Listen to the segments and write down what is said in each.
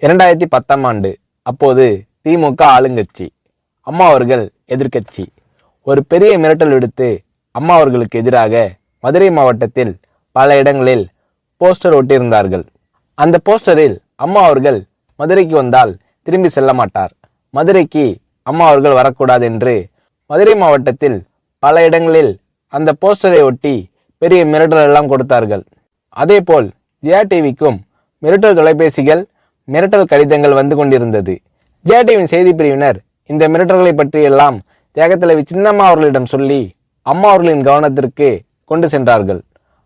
2010ஆம் ஆண்டு. அப்போது திமுக ஆளுங்கட்சி, அம்மா அவர்கள் எதிர்க்கட்சி. ஒரு பெரிய மிரட்டல் விடுத்து அம்மா அவர்களுக்கு எதிராக மதுரை மாவட்டத்தில் பல இடங்களில் போஸ்டர் ஒட்டியிருந்தார்கள். அந்த போஸ்டரில் அம்மா அவர்கள் மதுரைக்கு வந்தால் திரும்பி செல்ல மாட்டார், மதுரைக்கு அம்மா அவர்கள் வரக்கூடாது என்று மதுரை மாவட்டத்தில் பல இடங்களில் அந்த போஸ்டரை ஒட்டி பெரிய மிரட்டல் எல்லாம் கொடுத்தார்கள். அதேபோல் ஜெயா டிவிக்கும் மிரட்டல் தொலைபேசிகள், மிரட்டல் கடிதங்கள் வந்து கொண்டிருந்தது. ஜெயா டிவியின் செய்தி பிரிவினர் இந்த மிரட்டல்களை பற்றியெல்லாம் தியாகத்தலைவி சின்னம்மா அவர்களிடம் சொல்லி அம்மா அவர்களின் கவனத்திற்கு கொண்டு சென்றார்கள்.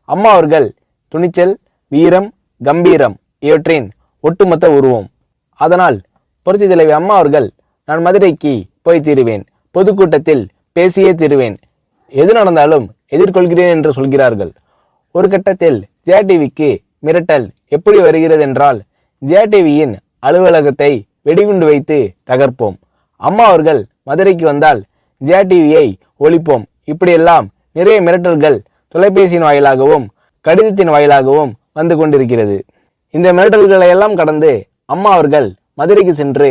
அம்மா அவர்கள் துணிச்சல், வீரம், கம்பீரம் இவற்றின் ஒட்டுமொத்த உருவம். அதனால் புரட்சி தலைவி அம்மா அவர்கள், நான் மதுரைக்கு போய் தீருவேன், பொதுக்கூட்டத்தில் பேசியே தீருவேன், எது நடந்தாலும் எதிர்கொள்கிறேன் என்று சொல்கிறார்கள். ஒரு கட்டத்தில் ஜெயா டிவிக்கு மிரட்டல் எப்படி வருகிறது என்றால், ஜெயா டிவியின் அலுவலகத்தை வெடிகுண்டு வைத்து தகர்ப்போம், அம்மா அவர்கள் மதுரைக்கு வந்தால் ஜெயா டிவியை ஒழிப்போம், இப்படியெல்லாம் நிறைய மிரட்டல்கள் தொலைபேசியின் வாயிலாகவும் கடிதத்தின் வாயிலாகவும் வந்து கொண்டிருக்கிறது. இந்த மிரட்டல்களை எல்லாம் கடந்து அம்மா அவர்கள் மதுரைக்கு சென்று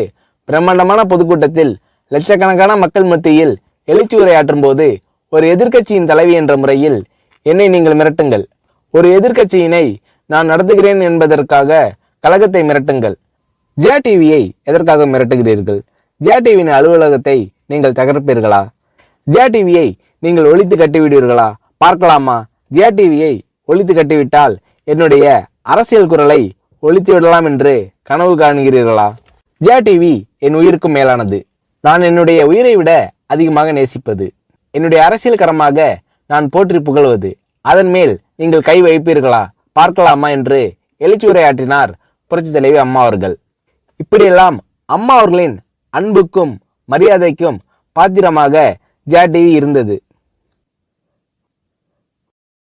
பிரம்மாண்டமான பொதுக்கூட்டத்தில் லட்சக்கணக்கான மக்கள் மத்தியில் எழுச்சி உரையாற்றும் போது, ஒரு எதிர்க்கட்சியின் தலைவி என்ற முறையில் என்னை நீங்கள் மிரட்டுங்கள், ஒரு எதிர்க்கட்சியினை நான் நடத்துகிறேன் என்பதற்காக கழகத்தை மிரட்டுங்கள், ஜெயா டிவியை எதற்காக மிரட்டுகிறீர்கள், ஜெயா டிவியின் அலுவலகத்தை நீங்கள் தகர்ப்பீர்களா, ஜெயா டிவியை நீங்கள் ஒழித்து கட்டிவிடுவீர்களா, பார்க்கலாமா, ஜெயா டிவியை ஒழித்து கட்டிவிட்டால் என்னுடைய அரசியல் குரலை ஒழித்து விடலாம் என்று கனவு காணுகிறீர்களா? ஜெயா டிவி என் உயிருக்கும் மேலானது, நான் என்னுடைய உயிரை விட அதிகமாக நேசிப்பது, என்னுடைய அரசியல் கரமாக நான் போற்றி புகழ்வது, அதன் மேல் நீங்கள் கை வைப்பீர்களா, பார்க்கலாமா என்று எழுச்சி உரையாற்றினார் புரட்சி தலைவி அம்மா அவர்கள். இப்படியெல்லாம் அம்மா அவர்களின் அன்புக்கும் மரியாதைக்கும் பாத்திரமாக ஜெயா டிவி இருந்தது.